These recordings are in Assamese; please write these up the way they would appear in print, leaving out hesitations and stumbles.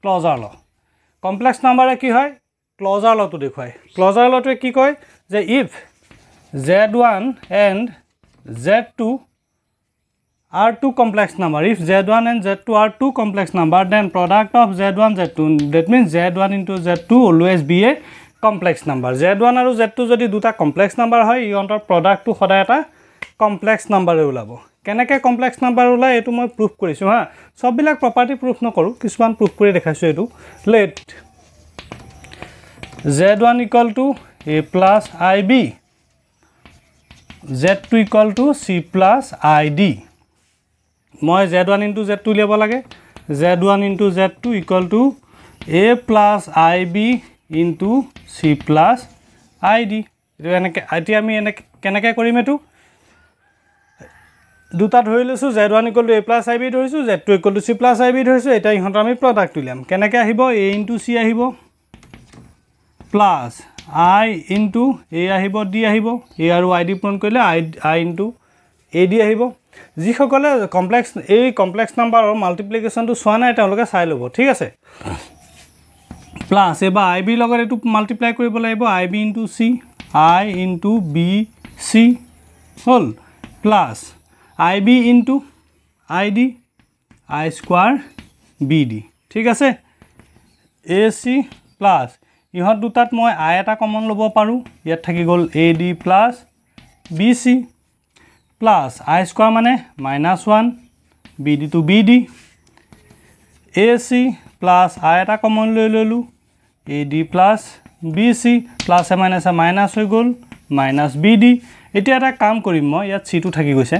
ক্লজাৰ ল কমপ্লেক্স নাম্বাৰে কি হয় ক্লজাৰ লটো দেখুৱায় ক্লজাৰ লটোৱে কি কয় যে if z1 and z2 are two complex number if z1 and z2 are two complex number then product of z1 z2 that means z1 into z2 always be a complex number z1 আৰু z2 যদি দুটা complex number হয় ইহঁতৰ product টো সদায় এটা complex number ওলাব কেনেকৈ complex number ওলাই এটো মই proof কৰিছো হা সব বিলাক property proof নকৰো কিছুমান proof কৰি দেখাইছো এটো let z1 equal to a plus ib z2 equal to c plus id মই z1 into z2 লিয়াব লাগে z1 into z2 equal to a plus ib into c plus id এটো এনেকে আইটি আমি এনেকে কেনেকৈ কৰিম এটো দুটা ধৰি লৈছো z1 equal to a plus ib ধৰিছো z2 equal to c plus ib ধৰিছো এটা ইহঁত আমি প্ৰডাক্ট উলিয়াম কেনেকৈ আহিব a into c আহিব plus I into a আহিব d আহিব a আৰু id পূৰণ কৰিলে I into ad আহিব যি সকলে কমপ্লেক্স এই কমপ্লেক্স নাম্বাৰৰ মাল্টিপ্লিকেশনটো সোৱা নাই তেওঁলোকে চাই লব ঠিক আছে প্লাস এবা ib লগত এটো মাল্টিপ্লাই কৰিব লাগিব ib into c I into b c hall plus ib into id I square bd ঠিক আছে ac প্লাস ইহত দুটাত মই I এটা কমন লব পাৰো ইয়াত থাকি গল AD plus BC plus I square মানে -1 BD to BD AC plus I এটা কমন লৈ ললো AD plus BC plus a minus হৈ গল minus BD এতিয়া এটা কাম কৰিম মই ইয়াত C টো থাকি গৈছে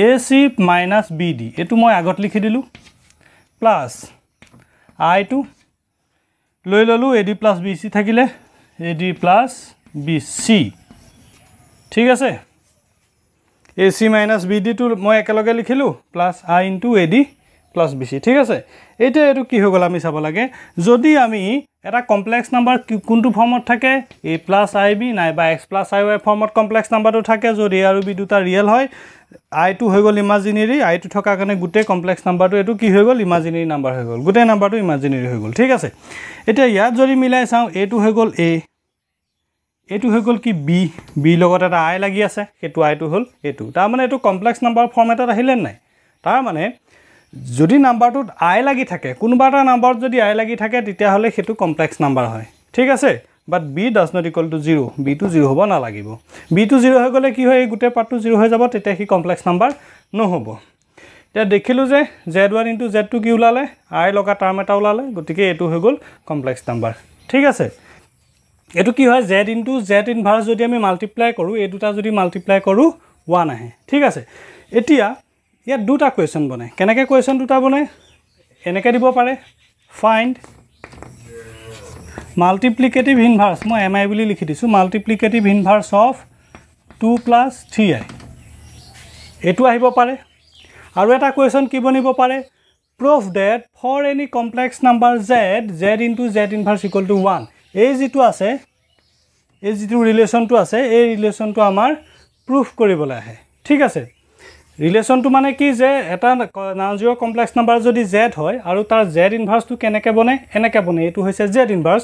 AC minus BD এটো মই আগত লিখি দিলো plus I টো লৈ ললো AD plus BC থাকিলে AD plus BC ঠিক আছে AC minus BD টো মই একেলগে লিখিলো plus I into AD plus BC ঠিক আছে এটা এটো কি হৈ গল আমি চাব লাগে যদি আমি এটা কমপ্লেক্স নাম্বাৰ কোনটো ফৰ্মত থাকে a plus ib নাইবা x plus iy ফৰ্মত কমপ্লেক্স নাম্বাৰটো থাকে যদি a আৰু b দুটা ৰিয়েল হয় I টো হৈ গল ইমাজিনাৰি I টো থকা কাৰণে গুটে কমপ্লেক্স নাম্বাৰটো এটো কি হৈ গল ইমাজিনাৰি নাম্বাৰ হৈ গল গুটে নাম্বাৰটো ইমাজিনাৰি হৈ গল ঠিক আছে এটা ইয়াত যদি মিলাই চাও a টো হৈ গল a এটো হৈ গল কি b b লগত এটা I লাগি আছে হেতু I টো হল এটো তাৰ মানে এটো কমপ্লেক্স নাম্বাৰ ফৰ্মেটত আহিলে নাই তাৰ মানে যদি নাম্বাৰটোত I লাগি থাকে কোনবা এটা নাম্বাৰত যদি I লাগি থাকে তেতিয়া হলে হেতু কমপ্লেক্স নাম্বাৰ হয় ঠিক আছে but b does not equal to 0 b to 0 হ'ব না লাগিব b to 0 হৈ গলে কি হয় গুটে পাৰ্টটো 0 হৈ যাব তেতিয়া কি কমপ্লেক্স নাম্বাৰ নহব এতিয়া দেখিলো যে z1 into z2 কি উলালে I লগা টার্ম এটা উলালে গতিকে এটো হৈ গল কমপ্লেক্স নাম্বাৰ ঠিক আছে এটো কি হয় z into z ইনভাৰ্স যদি আমি মাল্টিপ্লাই কৰো এই দুটা যদি মাল্টিপ্লাই কৰো 1 আহে ঠিক আছে এতিয়া ইয়াত দুটা কোৱেশ্চন বনে কেনেকৈ কোৱেশ্চন দুটা বনে এনেকৈ দিব পাৰে ফাইন্ড multiplicative inverse মই mi বুলি লিখি দিছো multiplicative inverse of 2 plus 3i এটো আহিব পাৰে আৰু এটা কোৱেশ্চন কি বনিব পাৰে prove that for any complex number z into z inverse equal to 1 এই যেটো আছে এই যেটো ৰিলেচনটো আছে এই ৰিলেচনটো আমাৰ proof কৰিবলৈ আহে ঠিক আছে ৰিলেচনটো মানে কি যে এটা নন-জিৰো কমপ্লেক্স নাম্বাৰ যদি z হয় আৰু তাৰ z ইনভাৰ্সটো কেনেকৈ বনে এনেকৈ বনে এটো হৈছে z ইনভাৰ্স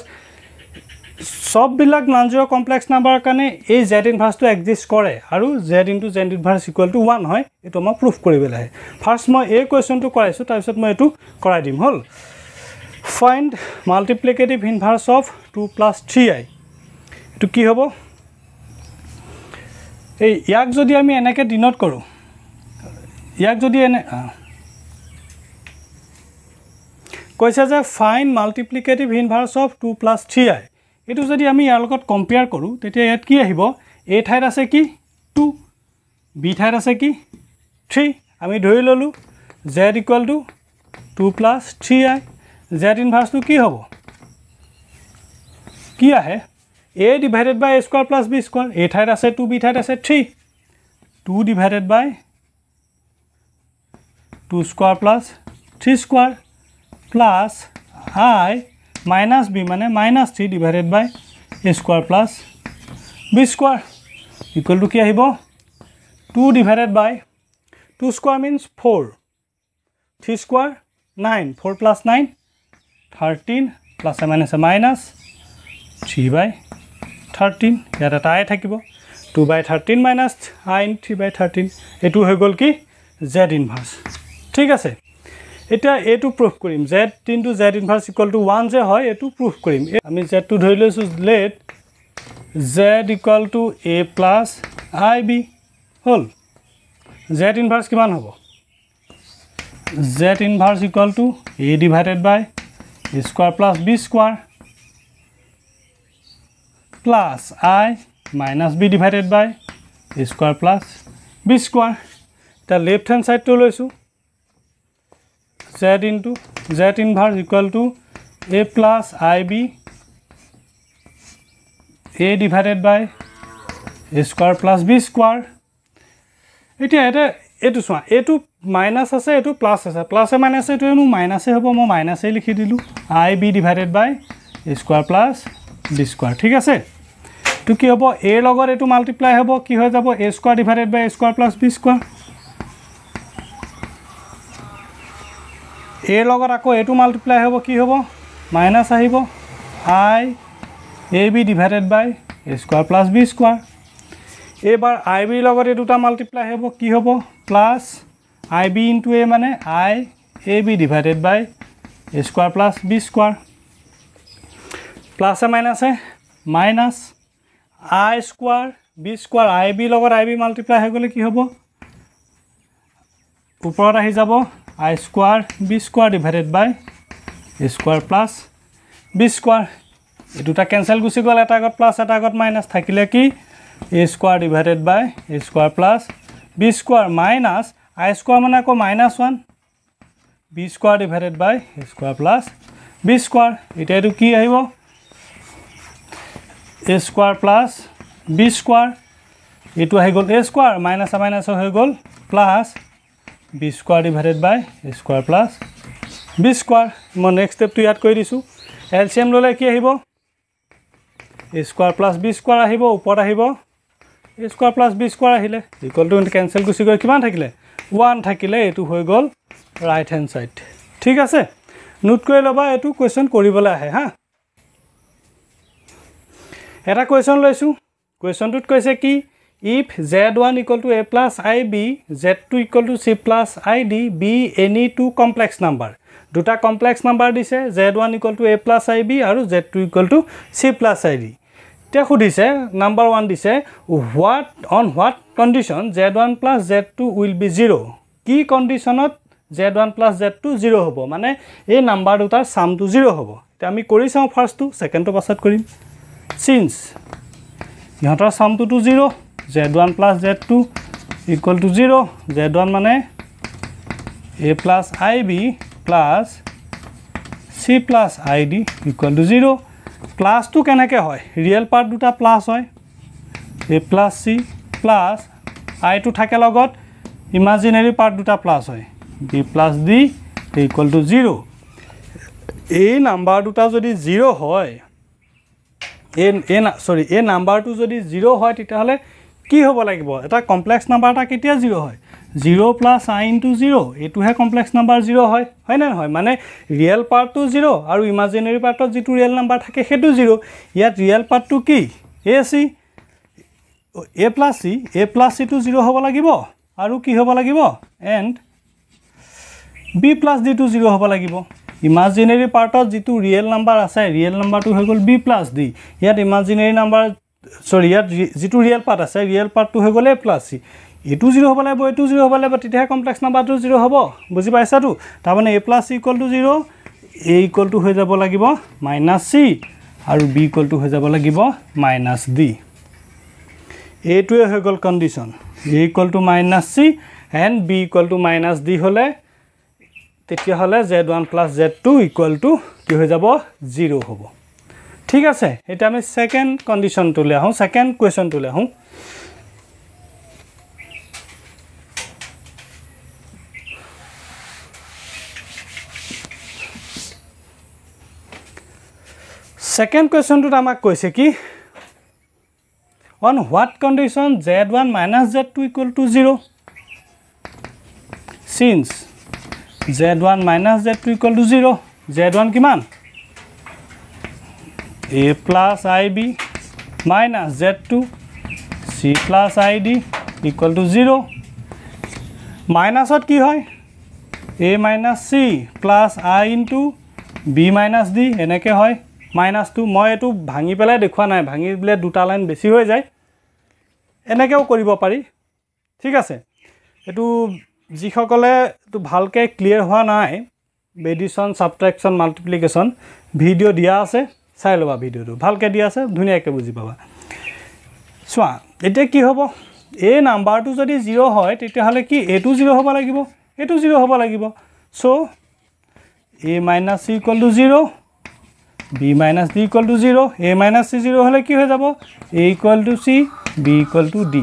সব বিলাক নন-জিৰো কমপ্লেক্স নাম্বাৰৰ কাৰণে এই z ইনভাৰ্সটো এক্সিষ্ট কৰে আৰু z into z inverse equal to 1 হয় এটো মই proof কৰিবলৈ আহে ফাৰ্স্ট মই এই কোৱেশ্চনটো কৰাইছো তাৰ পিছত মই এটো কৰাই দিম হল find multiplicative inverse of 2 plus 3i এটো কি হ'ব এই ইয়াক যদি আমি এনেকৈ ডিনোট কৰো ইয়াক যদি এনে কৈছে যে find multiplicative inverse of 2 plus 3i এটো যদি আমি ইয়াৰ লগত কম্পেয়াৰ কৰো তেতিয়া ইয়াত কি আহিব a ঠাইত আছে কি 2 b ঠাইত আছে কি 3 আমি ধৰি ললো z equal to 2 plus 3i z inverse টো কি হ'ব কি আহে a divided by a square plus b square a ঠাইত আছে 2 b ঠাইত আছে 3 2 divided by 2 square plus 3 square plus I minus b মানে -3 divided by a square plus b square equal to কি আহিব 2 divided by 2 square means 4 3 square 9 4 plus 9 13 plus a minus a minus 3 by 13 ইয়াত এটা আই থাকিব 2 by 13 minus I 3 by 13 এটু হৈ গল কি z inverse ঠিক আছে এটা এটু প্রুফ কৰিম z into z inverse equal to 1 যে হয় এটু প্রুফ কৰিম আমি z টু ধৰি লৈছো let z equal to a plus ib hall z inverse কিমান হ'ব z inverse equal to a divided by a square plus b square plus I minus b divided by a square plus b square the left hand side to লৈছো z into z inverse equal to a plus ib a divided by a square plus b square এতিয়া এটা এটু সোয়া এটু মাইনাস আছে এটু প্লাস আছে প্লাস এ মাইনাস এটু এনু মাইনাস এ হ'ব মই মাইনাস এ লিখি দিলু ib divided by a square plus b square ঠিক আছে তো কি হ'ব a লগৰ এটু মাল্টিপ্লাই হ'ব কি হৈ যাব a square divided by a square plus b square a লগৰ আকৌ এটু মাল্টিপ্লাই হ'ব কি হ'ব মাইনাস আহিব I ab divided by a square plus b square এবাৰ ib লগৰ এ দুটা মাল্টিপ্লাই হ'ব কি হ'ব প্লাস ib into a মানে I ab divided by a square plus b square plus a minus a minus I square b square ib লগৰ ib মাল্টিপ্লাই হৈ গলে কি হ'ব ওপৰত আহি যাব I square b square divided by a square plus b square এই দুটা ক্যান্সেল গুছি গল এটা আগত প্লাস এটা আগত মাইনাস থাকিলে কি a square divided by a square plus b square minus I square মানে আকৌ minus 1 b square divided by a square plus b square এটা এটো কি আহিব a square plus b square এটো আহি গল a square minus a minus হৈ গল plus b square divided by a square plus b square মই নেক্সট স্টেপ টু ইয়াত কৰি দিছো এলসিএম ললে কি আহিব a square plus b square আহিব ওপৰত আহিব a square plus b square আহিলে ইকুয়াল টু ক্যান্সেল গুছি গৈ কিমান থাকিলে 1 থাকিলে এটো হৈ গল রাইট হ্যান্ড সাইড ঠিক আছে নোট কৰি লবা এটো কোৱেশ্চন কৰিবলৈ আহে হা এটা কোৱেশ্চন লৈছো কোৱেশ্চনটোত কৈছে কি if z1 equal to a plus ib z2 equal to c plus id be any two complex number দুটা কমপ্লেক্স নাম্বার দিছে z1 equal to a plus ib আৰু z2 equal to c plus id তে খুদিছে নাম্বার 1 দিছে what on what condition z1 plus z2 will be 0 কি কন্ডিশনত z1 plus z2 0 হ'ব মানে এই নাম্বার দুটাৰ সামটো 0 হ'ব তে আমি কৰি চাও ফাৰ্স্ট টু সেকেন্ড টু পাছত কৰিম since ইহঁতৰ সামটো 0 z1 plus z2 equal to 0 z1 মানে a plus ib plus c plus id equal to 0 plus to কেনেকে হয় রিয়েল পার্ট দুটা প্লাস হয় a plus c plus i to থাকে লগত ইমাজিনারি পার্ট দুটা প্লাস হয় b plus d equal to 0 এই নাম্বার দুটা যদি 0 হয় এই নাম্বাৰটো যদি 0 হয় তেতিয়াহলে কি হ'ব লাগিব এটা কমপ্লেক্স নাম্বাৰটা কেতিয়া 0 হয় 0 plus I into 0 এটোহে কমপ্লেক্স নাম্বাৰ 0 হয় হয় না হয় মানে ৰিয়েল পাৰ্টটো 0 আৰু ইমাজিনাৰি পাৰ্টত যেটো ৰিয়েল নাম্বাৰ থাকে হেতু 0 ইয়াত ৰিয়েল পাৰ্টটো কি ac a plus c to 0 হ'ব লাগিব আৰু কি হ'ব লাগিব and b plus d to 0 হ'ব লাগিব ইমাজিনারি পার্টত যেটো রিয়েল নাম্বার আছে রিয়েল নাম্বারটো হৈ গল b plus d ইয়াত ইমাজিনারি নাম্বার সরি ইয়াত যেটো রিয়েল পার্ট আছে রিয়েল পার্টটো হৈ গল a plus c এটো 0 হ'ব লাগিব এটো 0 হ'ব লাগিব তেতিয়া কমপ্লেক্স নাম্বাৰটো 0 হ'ব বুজি পাইছাটো তাৰ মানে a plus c equal to 0 a equal to হৈ যাব লাগিব minus c আৰু b equal to হৈ যাব লাগিব minus d এটোৱে হৈ গল condition a equal to minus c and b equal to minus d হলে তেতিয়া হলে z1 plus z2 equal to কি হৈ যাব 0 হ'ব ঠিক আছে এটা আমি সেকেন্ড কন্ডিশন তুলে আহো সেকেন্ড কোৱেশ্চন তুলে আহো সেকেন্ড কোৱেশ্চনটোত আমাক কৈছে কি on what condition z1 minus z2 equal to 0 since z1 minus z2 equal to 0 z1 কিমান a plus ib minus z2 c plus id equal to 0 মাইনাসত কি হয় a minus c plus i into b minus d এনেকে হয় minus 2 মই এটো ভাঙি পেলাই দেখুৱা নাই ভাঙি দিলে দুটা লাইন বেছি হৈ যায় এনেকেও কৰিব পাৰি ঠিক আছে এটো যিসকলে তো ভালকে ক্লিয়াৰ হোৱা নাই এডিশন সাবট্ৰাকশন মাল্টিপ্লিকেশন ভিডিও দিয়া আছে চাই লবা ভিডিওটো ভালকে দিয়া আছে ধুনিয়াকে বুজি পাবা সোৱা এটা কি হ'ব এই নাম্বাৰটো যদি 0 হয় তেতিয়া হলে কি a2 0 হ'ব লাগিব a2 0 হ'ব লাগিব so a minus c equal to 0 b minus d equal to 0 a minus c 0 হলে কি হৈ যাব a equal to c b equal to d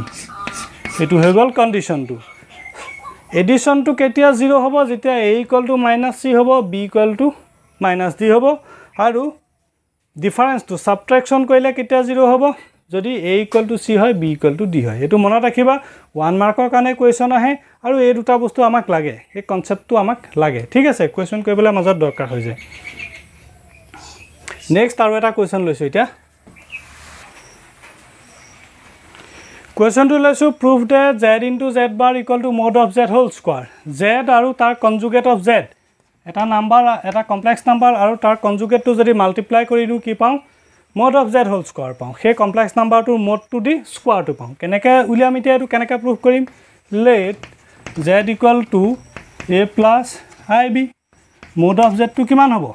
এটো হৈ গল কন্ডিশনটো এডিশনটো কেতিয়া 0 হ'ব যেতিয়া a equal to minus c হ'ব b equal to minus d হ'ব আৰু ডিফারেন্স টু সাবট্রাকশন কইলে কেতিয়া 0 হ'ব যদি a equal to c হয় b equal to d হয় এটো মনত ৰাখিবা 1 মাৰ্কৰ কাৰণে কোৱেশ্চন আহে আৰু এই দুটা বস্তু আমাক লাগে এই কনসেপ্টটো আমাক লাগে ঠিক আছে কোৱেশ্চন কৰিবলৈ মাজত দৰকাৰ হৈ যায় নেক্সট আৰু এটা কোৱেশ্চন লৈছো এটা কোৱেশ্চন টু লৈছো prove that z into z bar equal to mod of z whole square z আৰু তাৰ কনজুগেট of z এটা নাম্বাৰ এটা কমপ্লেক্স নাম্বাৰ আৰু তাৰ কনজুগেটটো যদি মাল্টিপ্লাই কৰি দিও কি পাও mod of z whole square পাও সেই কমপ্লেক্স নাম্বাৰটোৰ মডটো দি স্কয়াৰটো পাও কেনেকৈ উলিয়াম এতিয়া এটো কেনেকৈ প্ৰুভ কৰিম let z equal to a plus ib mod of z টো কিমান হ'ব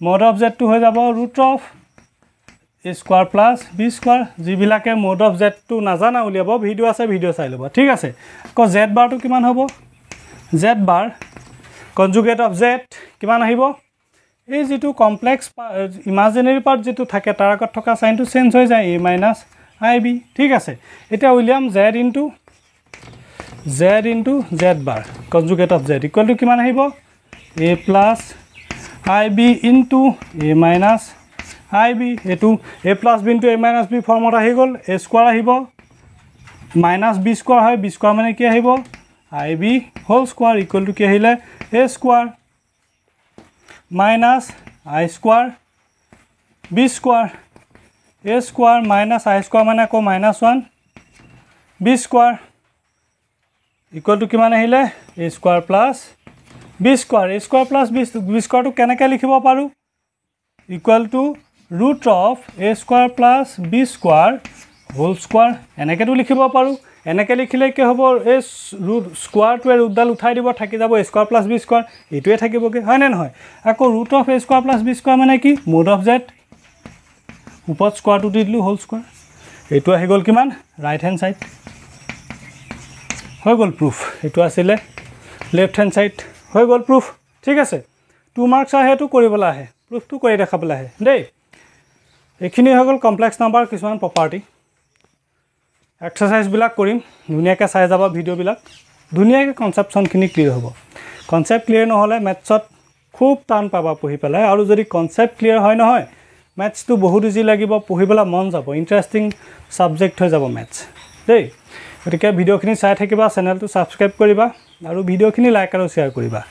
mod of z টো হৈ যাব root of a square plus b square যিবিলাকে mod of z টো নাজানা উলিয়াব ভিডিও আছে ভিডিও চাই লব ঠিক আছে কো z bar টো কিমান হ'ব z bar conjugate of z কিমান আহিব এই যেটো কমপ্লেক্স ইমাজিনাৰি পাৰ্ট যেটো থাকে তাৰ আগত থকা সাইনটো চেঞ্জ হৈ যায় a minus ib ঠিক আছে এটা William z into z bar conjugate of z equal to কিমান আহিব a plus ib into a minus ib এটো a plus b into a minus b ফৰ্মত আহি গল a স্কয়াৰ আহিব minus b স্কয়াৰ হয় b স্কয়াৰ মানে কি আহিব ib whole square equal to কি আহিলে a square minus I square b square a square minus I square মানে কো -1 b square equal to কিমান আহিলে a square plus b square a square plus b square টো কেনেকৈ লিখিব পাৰো equal to root of a square plus b square whole square এনেকেটো লিখিব পাৰো এনেকে লিখিলে কি হ'ব এই ৰুট স্কয়াৰটোৱে ৰুটডাল উঠাই দিব থাকি যাব a square plus b square এটোৱে থাকিবগে হয় না নহয় আকৌ root of a square plus b square মানে কি mod of z উপত স্কয়াৰটো the Dilu whole square এটো আহি গল কিমান রাইট হ্যান্ড সাইড হৈ গল প্রুফ এটো আছিল লেফট হ্যান্ড সাইড হৈ গল প্রুফ ঠিক আছে 2 মার্কস আহে তো কৰিবলা আহে প্ৰুফটো কৰি দেখাবলা আহে দেই এখিনি হৈ গল কমপ্লেক্স নাম্বাৰ কিছুমান প্ৰপাৰ্টি এক্সাৰসাইজ বিলাক কৰিম ধুনিয়াকৈ চাই যাবা ভিডিও বিলাক ধুনিয়াকৈ কনসেপচন খিনি ক্লিয়াৰ হ'ব কনসেপ্ট ক্লিয়াৰ নহলে ম্যাথছত খুব টান পাবা পঢ়ি পেলাই আৰু যদি কনসেপ্ট ক্লিয়াৰ হয় নহয় ম্যাথছটো বহুত ইজি লাগিব পঢ়িবলা মন যাব ইন্টাৰেষ্টিং সাবজেক্ট হৈ যাব ম্যাথছ দেই গতিকে ভিডিওখিনি চাই থাকিবা চেনেলটো সাবস্ক্ৰাইব কৰিবা আৰু ভিডিওখিনি লাইক আৰু শেয়াৰ কৰিবা